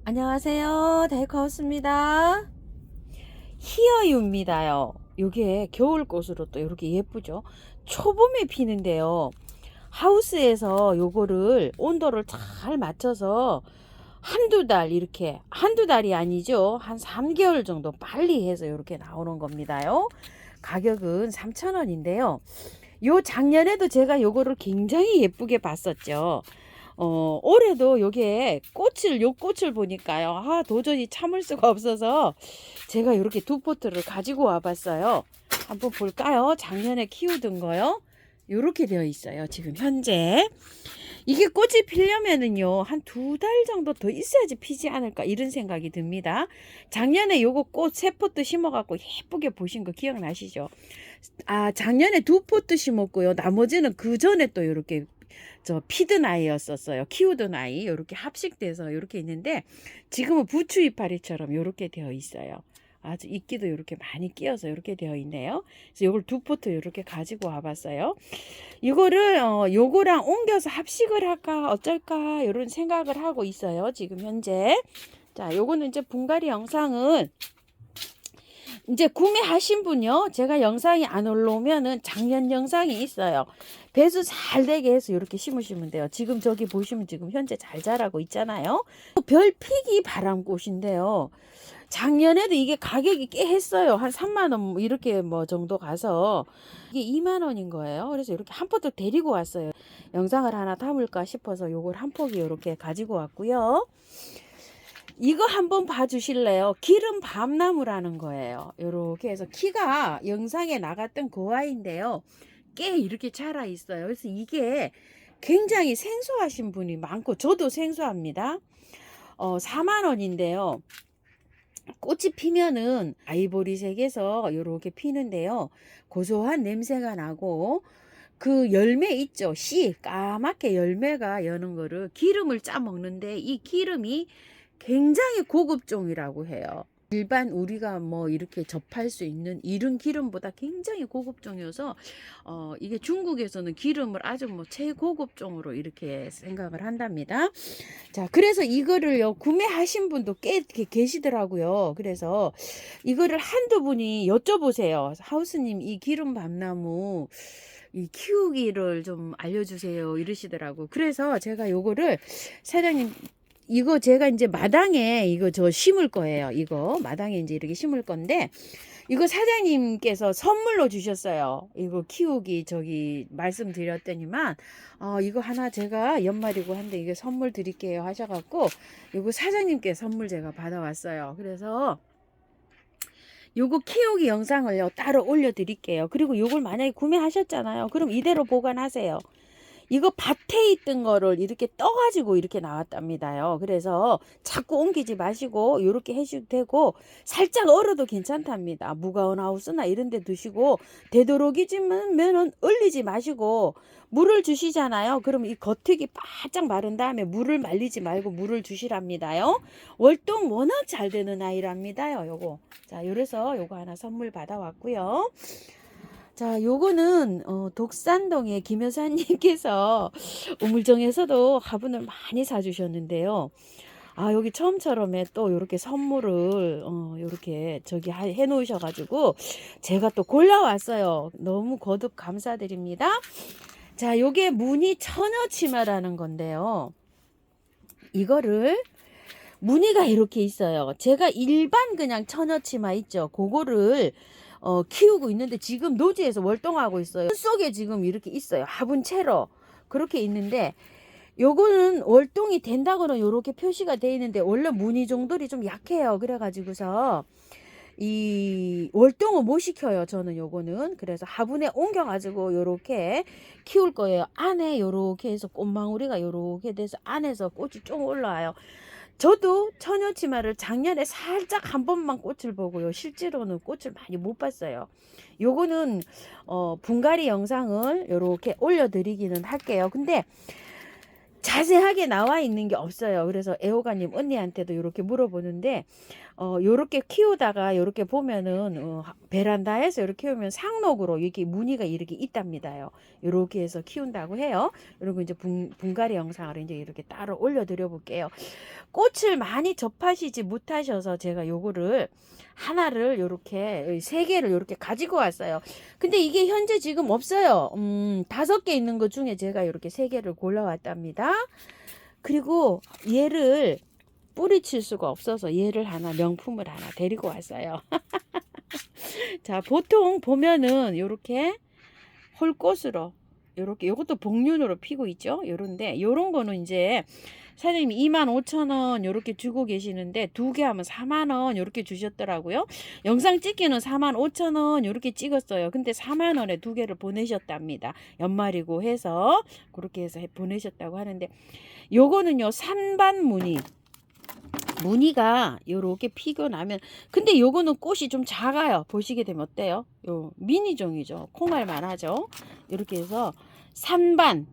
안녕하세요. 데이커하우스입니다. 히어유입니다요. 요게 겨울꽃으로 또 이렇게 예쁘죠. 초봄에 피는데요. 하우스에서 요거를 온도를 잘 맞춰서 한두 달, 이렇게 한두 달이 아니죠. 한 3개월 정도 빨리 해서 이렇게 나오는 겁니다요. 가격은 3,000원인데요. 요 작년에도 제가 요거를 굉장히 예쁘게 봤었죠. 올해도 요 꽃을 보니까요. 도저히 참을 수가 없어서 제가 이렇게 두 포트를 가지고 와봤어요. 한번 볼까요? 작년에 키우던 거요. 요렇게 되어 있어요. 지금 현재. 이게 꽃이 피려면은요, 한 두 달 정도 더 있어야지 피지 않을까, 이런 생각이 듭니다. 작년에 요거 꽃 세 포트 심어갖고 예쁘게 보신 거 기억나시죠? 작년에 두 포트 심었고요. 나머지는 그 전에 또 이렇게 피든 아이였었어요. 키우던 아이. 요렇게 합식돼서 요렇게 있는데, 지금은 부추 이파리처럼 요렇게 되어 있어요. 아주 이끼도 이렇게 많이 끼어서 이렇게 되어 있네요. 그래서 요걸 두 포트 이렇게 가지고 와봤어요. 이거를 요거랑 옮겨서 합식을 할까 어쩔까 이런 생각을 하고 있어요. 지금 현재. 자, 요거는 이제 분갈이 영상은 이제 구매하신 분요. 제가 영상이 안 올라오면은 작년 영상이 있어요. 배수 잘 되게 해서 이렇게 심으시면 돼요. 지금 저기 보시면 지금 현재 잘 자라고 있잖아요. 별피기 바람꽃인데요. 작년에도 이게 가격이 꽤 했어요. 한 3만 원 이렇게 뭐 정도 가서 이게 2만 원인 거예요. 그래서 이렇게 한 포트 데리고 왔어요. 영상을 하나 담을까 싶어서 요걸 한 포기 이렇게 가지고 왔고요. 이거 한번 봐주실래요? 기름 밤나무라는 거예요. 요렇게 해서 키가 영상에 나갔던 그 아이인데요. 꽤 이렇게 자라 있어요. 그래서 이게 굉장히 생소하신 분이 많고 저도 생소합니다. 4만 원인데요. 꽃이 피면은 아이보리색에서 요렇게 피는데요. 고소한 냄새가 나고 그 열매 있죠. 씨 까맣게 열매가 여는 거를 기름을 짜 먹는데 이 기름이 굉장히 고급종이라고 해요. 일반 우리가 뭐 이렇게 접할 수 있는 이른 기름보다 굉장히 고급종이어서 이게 중국에서는 기름을 아주 뭐 최고급종으로 이렇게 생각을 한답니다. 자, 그래서 이거를요 구매하신 분도 꽤 계시더라고요. 그래서 이거를 한두 분이 여쭤보세요. 하우스님, 이 기름 밤나무 이 키우기를 좀 알려주세요 이러시더라고. 그래서 제가 요거를 사장님, 이거 제가 이제 마당에 이거 저 심을 거예요. 이거 마당에 이제 이렇게 심을 건데 이거 사장님께서 선물로 주셨어요. 이거 키우기 저기 말씀드렸더니만 이거 하나 제가 연말이고 한데 이게 선물 드릴게요 하셔갖고 이거 사장님께 선물 제가 받아왔어요. 그래서 요거 키우기 영상을요 따로 올려드릴게요. 그리고 요걸 만약에 구매하셨잖아요. 그럼 이대로 보관하세요. 이거 밭에 있던 거를 이렇게 떠가지고 이렇게 나왔답니다요. 그래서 자꾸 옮기지 마시고 이렇게 해주셔도 되고 살짝 얼어도 괜찮답니다. 무가온 하우스나 이런 데 두시고 되도록이면은 얼리지 마시고 물을 주시잖아요. 그럼 이 겉흙이 바짝 마른 다음에 물을 말리지 말고 물을 주시랍니다요. 월동 워낙 잘 되는 아이랍니다요. 요거. 자, 요래서 요거 하나 선물 받아왔고요. 자, 요거는 독산동의 김 여사님께서 우물정에서도 화분을 많이 사주셨는데요. 여기 처음처럼에 또 요렇게 선물을 요렇게 저기 해 놓으셔가지고 제가 또 골라왔어요. 너무 거듭 감사드립니다. 자, 요게 무늬 처녀치마라는 건데요. 이거를 무늬가 이렇게 있어요. 제가 일반 그냥 처녀치마 있죠. 그거를 키우고 있는데 지금 노지에서 월동하고 있어요. 속에 지금 이렇게 있어요. 화분 채로 그렇게 있는데 요거는 월동이 된다고는 요렇게 표시가 돼 있는데 원래 무늬 종들이 좀 약해요. 그래가지고서 이 월동을 못 시켜요. 저는 요거는. 그래서 화분에 옮겨가지고 요렇게 키울 거예요. 안에 요렇게 해서 꽃망울이가 요렇게 돼서 안에서 꽃이 쭉 올라와요. 저도 처녀치마를 작년에 살짝 한 번만 꽃을 보고요. 실제로는 꽃을 많이 못 봤어요. 요거는 분갈이 영상을 이렇게 올려드리기는 할게요. 근데 자세하게 나와 있는 게 없어요. 그래서 애호가님 언니한테도 이렇게 물어보는데 요렇게 키우다가 요렇게 보면은 베란다에서 이렇게 키우면 상록으로 이렇게 무늬가 이렇게 있답니다요. 요렇게 해서 키운다고 해요. 그리고 이제 분갈이 영상을 이제 이렇게 따로 올려드려 볼게요. 꽃을 많이 접하시지 못하셔서 제가 요거를 하나를 요렇게 3개를 요렇게 가지고 왔어요. 근데 이게 현재 지금 없어요. 5개 있는 것 중에 제가 요렇게 3개를 골라왔답니다. 그리고 얘를 뿌리칠 수가 없어서 얘를 하나, 명품을 하나 데리고 왔어요. 자, 보통 보면은 요렇게 홀꽃으로 요렇게, 요것도 복륜으로 피고 있죠. 요런데 요런 거는 이제 사장님이 25,000원 요렇게 주고 계시는데 2개 하면 40,000원 요렇게 주셨더라고요. 영상 찍기는 45,000원 요렇게 찍었어요. 근데 40,000원에 2개를 보내셨답니다. 연말이고 해서 그렇게 해서 보내셨다고 하는데, 요거는요 산반 무늬가 요렇게 피고 나면, 근데 요거는 꽃이 좀 작아요. 보시게 되면 어때요? 요 미니종이죠. 콩알만 하죠. 이렇게 해서 산반,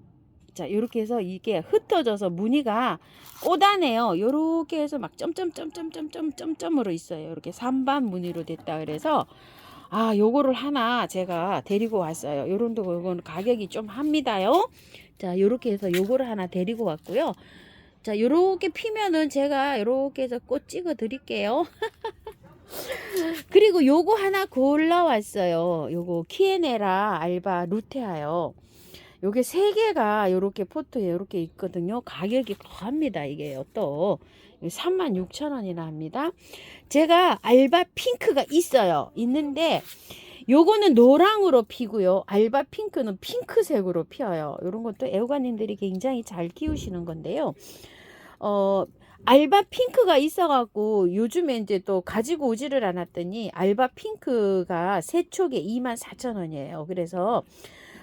자 요렇게 해서 이게 흩어져서 무늬가 꽃안에요 요렇게 해서 막 점점점점점점점점으로 있어요. 이렇게 산반 무늬로 됐다 그래서 요거를 하나 제가 데리고 왔어요. 요런데 요거는 가격이 좀 합니다요. 자 요렇게 해서 요거를 하나 데리고 왔고요. 자 요렇게 피면은 제가 요렇게 해서 꽃 찍어 드릴게요. 그리고 요거 하나 골라왔어요. 요거 키에네라 알바 루테아요. 요게 3개가 요렇게 포트에 요렇게 있거든요. 가격이 합니다. 이게요. 또 36,000원이나 합니다. 제가 알바 핑크가 있어요. 있는데 요거는 노랑으로 피고요. 알바 핑크는 핑크색으로 피어요. 요런 것도 애호가님들이 굉장히 잘 키우시는 건데요. 알바 핑크가 있어갖고 요즘에 이제 또 가지고 오지를 않았더니 알바 핑크가 3촉에 24,000원이에요. 그래서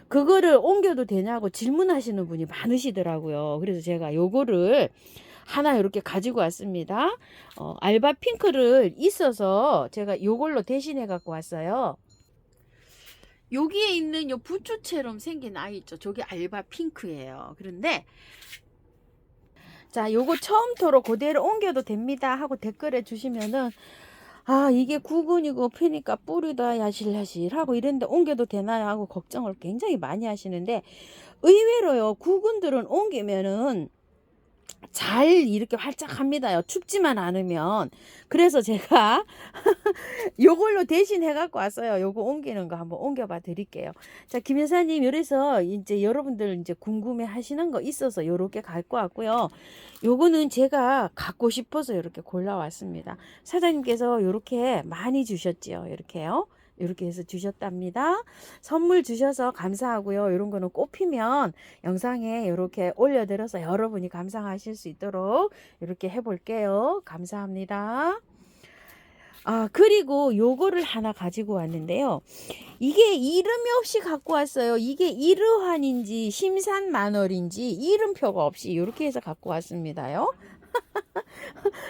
그거를 옮겨도 되냐고 질문하시는 분이 많으시더라고요. 그래서 제가 요거를 하나 이렇게 가지고 왔습니다. 알바 핑크를 있어서 제가 요걸로 대신해 갖고 왔어요. 여기에 있는 요 부추처럼 생긴 아이 있죠. 저게 알바 핑크예요. 그런데 자 요거 처음토로 그대로 옮겨도 됩니다 하고 댓글에 주시면은 이게 구근이고 피니까 뿌리다 야실야실 하고 이랬는데 옮겨도 되나요 하고 걱정을 굉장히 많이 하시는데, 의외로요 구근들은 옮기면은 잘 이렇게 활짝 합니다요. 춥지만 않으면. 그래서 제가 요걸로 대신 해갖고 왔어요. 요거 옮기는 거 한번 옮겨봐 드릴게요. 자, 김 여사님, 이래서 이제 여러분들 이제 궁금해 하시는 거 있어서 요렇게 갖고 왔고요. 요거는 제가 갖고 싶어서 요렇게 골라왔습니다. 사장님께서 요렇게 많이 주셨지요. 이렇게요. 이렇게 해서 주셨답니다. 선물 주셔서 감사하고요. 이런 거는 꽃피면 영상에 이렇게 올려드려서 여러분이 감상하실 수 있도록 이렇게 해볼게요. 감사합니다. 그리고 요거를 하나 가지고 왔는데요. 이게 이름이 없이 갖고 왔어요. 이게 이르환인지 심산만월인지 이름표가 없이 이렇게 해서 갖고 왔습니다요.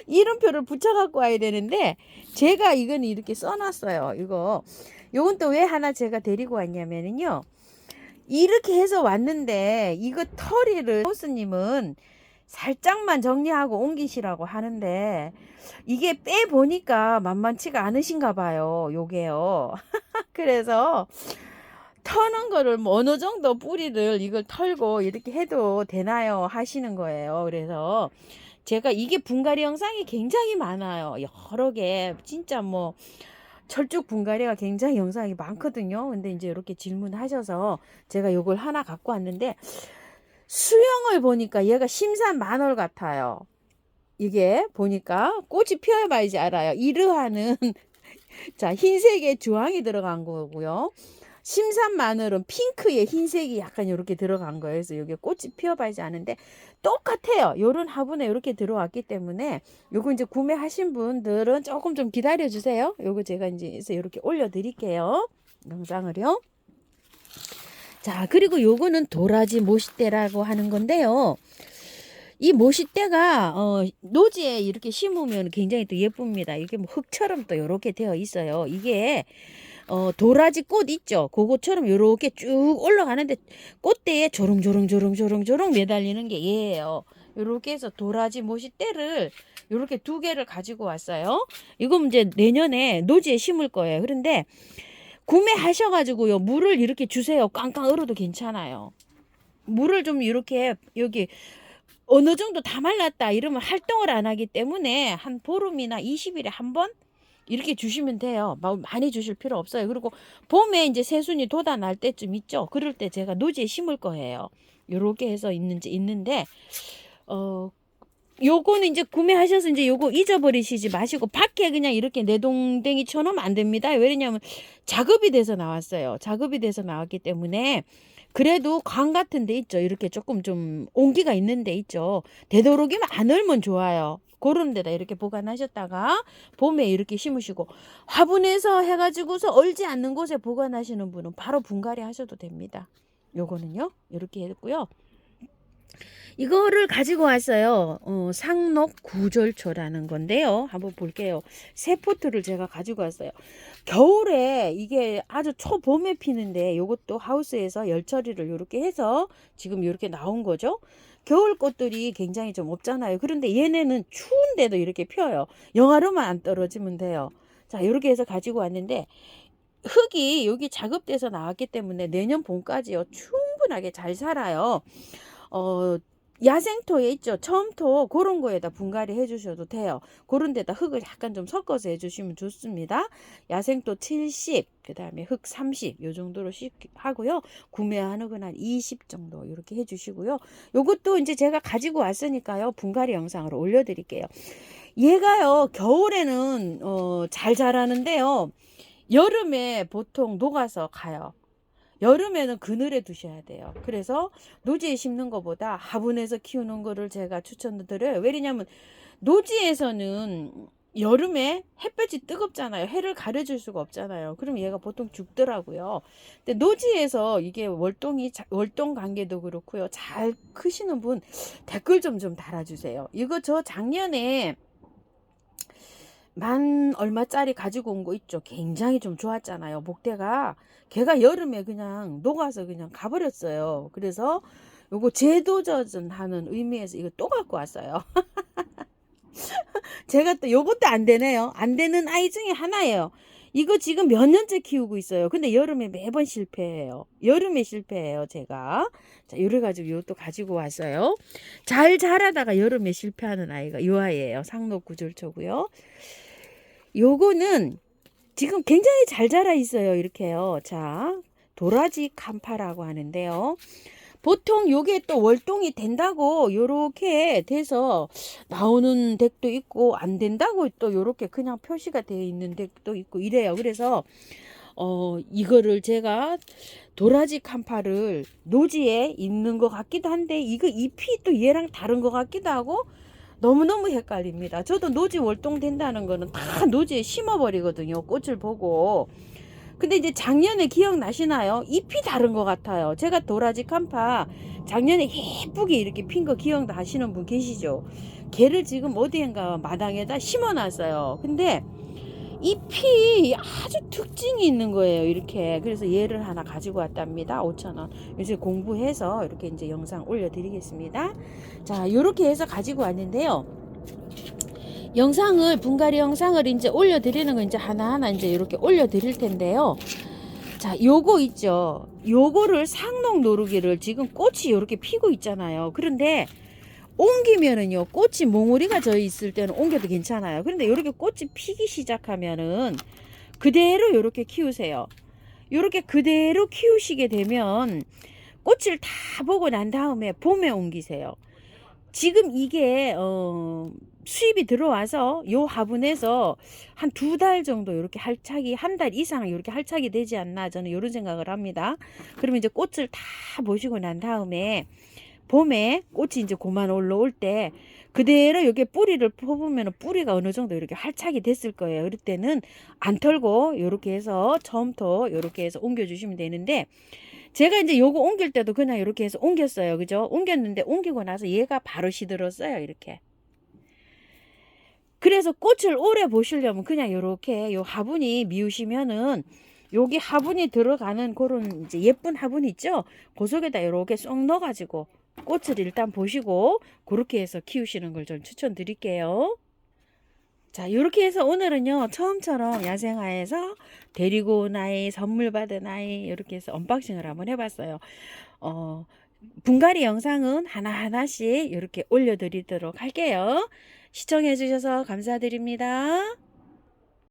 이름표를 붙여 갖고 와야 되는데 제가 이건 이렇게 써놨어요. 요건 또 왜 하나 제가 데리고 왔냐면요, 이렇게 해서 왔는데 이거 털이를 호스님은 살짝만 정리하고 옮기시라고 하는데 이게 빼 보니까 만만치가 않으신가 봐요. 요게요. 그래서 터는 거를 뭐 어느 정도 뿌리를 이걸 털고 이렇게 해도 되나요 하시는 거예요. 그래서 제가 이게 분갈이 영상이 굉장히 많아요. 여러 개 진짜 뭐 철쭉 분갈이가 굉장히 영상이 많거든요. 근데 이제 이렇게 질문하셔서 제가 요걸 하나 갖고 왔는데, 수영을 보니까 얘가 심산만월 같아요. 이게 보니까 꽃이 피어봐야지 알아요. 이르하는 자 흰색에 주황이 들어간 거고요. 심산마늘은 핑크에 흰색이 약간 이렇게 들어간 거예요. 그래서 여기 꽃이 피어봐야지 아는데 똑같아요. 요런 화분에 이렇게 들어왔기 때문에 요거 이제 구매하신 분들은 조금 좀 기다려 주세요. 요거 제가 이제 이렇게 올려 드릴게요. 영상을요. 자, 그리고 요거는 도라지 모시대라고 하는 건데요. 이 모시대가 노지에 이렇게 심으면 굉장히 또 예쁩니다. 이게 뭐 흙처럼 또 이렇게 되어 있어요. 이게 도라지 꽃 있죠. 그거처럼 요렇게 쭉 올라가는데 꽃대에 조롱조롱 매달리는 게 얘예요. 요렇게 해서 도라지 모시대를 요렇게 2개를 가지고 왔어요. 이거 이제 내년에 노지에 심을 거예요. 그런데 구매하셔가지고요, 물을 이렇게 주세요. 꽝꽝 얼어도 괜찮아요. 물을 좀 이렇게 여기 어느 정도 다 말랐다 이러면 활동을 안 하기 때문에 한 보름이나 20일에 한 번 이렇게 주시면 돼요. 많이 주실 필요 없어요. 그리고 봄에 이제 새순이 돋아날 때쯤 있죠. 그럴 때 제가 노지에 심을 거예요. 요렇게 해서 있는데 어 요거는 이제 구매하셔서 이제 요거 잊어버리시지 마시고 밖에 그냥 이렇게 내동댕이 쳐놓으면 안 됩니다. 왜냐면 작업이 돼서 나왔어요. 작업이 돼서 나왔기 때문에 그래도 광 같은 데 있죠. 이렇게 조금 좀 온기가 있는 데 있죠. 되도록이면 안 얼면 좋아요. 그런 데다 이렇게 보관하셨다가 봄에 이렇게 심으시고 화분에서 해가지고서 얼지 않는 곳에 보관하시는 분은 바로 분갈이 하셔도 됩니다. 요거는요. 이렇게 했고요. 이거를 가지고 왔어요. 상록 구절초라는 건데요. 한번 볼게요. 새 포트를 제가 가지고 왔어요. 겨울에 이게 아주 초봄에 피는데 이것도 하우스에서 열 처리를 이렇게 해서 지금 이렇게 나온 거죠. 겨울 꽃들이 굉장히 좀 없잖아요. 그런데 얘네는 추운데도 이렇게 펴요. 영하로만 안 떨어지면 돼요. 자, 이렇게 해서 가지고 왔는데 흙이 여기 작업돼서 나왔기 때문에 내년 봄까지요. 충분하게 잘 살아요. 야생토에 있죠. 처음토 그런 거에다 분갈이 해주셔도 돼요. 그런 데다 흙을 약간 좀 섞어서 해주시면 좋습니다. 야생토 70, 그 다음에 흙 30, 요 정도로 하고요. 구매하는 건 한 20 정도 이렇게 해주시고요. 요것도 이제 제가 가지고 왔으니까요. 분갈이 영상을 올려드릴게요. 얘가요, 겨울에는 잘 자라는데요. 여름에 보통 녹아서 가요. 여름에는 그늘에 두셔야 돼요. 그래서 노지에 심는 것보다 화분에서 키우는 거를 제가 추천드려요. 왜냐면 노지에서는 여름에 햇볕이 뜨겁잖아요. 해를 가려줄 수가 없잖아요. 그럼 얘가 보통 죽더라고요. 근데 노지에서 이게 월동 관계도 그렇고요. 잘 크시는 분 댓글 좀 달아주세요. 이거 저 작년에 만 얼마짜리 가지고 온 거 있죠. 굉장히 좀 좋았잖아요. 목대가 걔가 여름에 그냥 녹아서 그냥 가버렸어요. 그래서 요거 제도저전 하는 의미에서 이거 또 갖고 왔어요. 제가 또 요것도 안 되네요. 안 되는 아이 중에 하나예요. 이거 지금 몇 년째 키우고 있어요. 근데 여름에 매번 실패해요. 여름에 실패해요, 제가. 자, 이래가지고 이것도 가지고 왔어요. 잘 자라다가 여름에 실패하는 아이가 이 아이예요. 상록구절초고요. 요거는 지금 굉장히 잘 자라 있어요. 이렇게요. 자, 도라지 칸파라고 하는데요. 보통 요게 또 월동이 된다고 요렇게 돼서 나오는 덱도 있고 안 된다고 또 요렇게 그냥 표시가 되어 있는 덱도 있고 이래요. 그래서 이거를 제가 도라지 칸파를 노지에 있는 것 같기도 한데 이거 잎이 또 얘랑 다른 것 같기도 하고 너무너무 헷갈립니다. 저도 노지 월동 된다는 거는 다 노지에 심어버리거든요. 꽃을 보고. 근데 이제 작년에 기억나시나요? 잎이 다른 것 같아요. 제가 도라지 칸파 작년에 예쁘게 이렇게 핀 거 기억나시는 분 계시죠? 걔를 지금 어디엔가 마당에다 심어놨어요. 근데 잎이 아주 특징이 있는 거예요. 이렇게. 그래서 얘를 하나 가지고 왔답니다. 5,000원. 요새 공부해서 이렇게 이제 영상 올려드리겠습니다. 자, 요렇게 해서 가지고 왔는데요. 분갈이 영상을 이제 올려드리는 거 이제 하나하나 이제 이렇게 올려드릴 텐데요. 자, 요거 있죠. 요거를 상록 노루기를 지금 꽃이 이렇게 피고 있잖아요. 그런데 옮기면은요, 꽃이 몽우리가 져 있을 때는 옮겨도 괜찮아요. 그런데 이렇게 꽃이 피기 시작하면은 그대로 이렇게 키우세요. 이렇게 그대로 키우시게 되면 꽃을 다 보고 난 다음에 봄에 옮기세요. 지금 이게 수입이 들어와서 요 화분에서 한 2달 정도 이렇게 할착이, 한 달 이상 이렇게 할착이 되지 않나 저는 이런 생각을 합니다. 그러면 이제 꽃을 다 보시고 난 다음에 봄에 꽃이 이제 그만 올라올 때 그대로 여기 뿌리를 뽑으면 뿌리가 어느 정도 이렇게 활착이 됐을 거예요. 그럴 때는 안 털고 이렇게 해서 처음부터 이렇게 해서 옮겨주시면 되는데 제가 이제 요거 옮길 때도 그냥 이렇게 해서 옮겼어요. 그죠? 옮겼는데 옮기고 나서 얘가 바로 시들었어요. 이렇게. 그래서 꽃을 오래 보시려면 그냥 이렇게 요 화분이 미우시면은 여기 화분이 들어가는 그런 이제 예쁜 화분 있죠? 그 속에다 이렇게 쏙 넣어가지고 꽃을 일단 보시고 그렇게 해서 키우시는 걸 좀 추천드릴게요. 자, 이렇게 해서 오늘은요, 처음처럼 야생화에서 데리고 온 아이, 선물 받은 아이, 이렇게 해서 언박싱을 한번 해봤어요. 분갈이 영상은 하나하나씩 이렇게 올려드리도록 할게요. 시청해 주셔서 감사드립니다.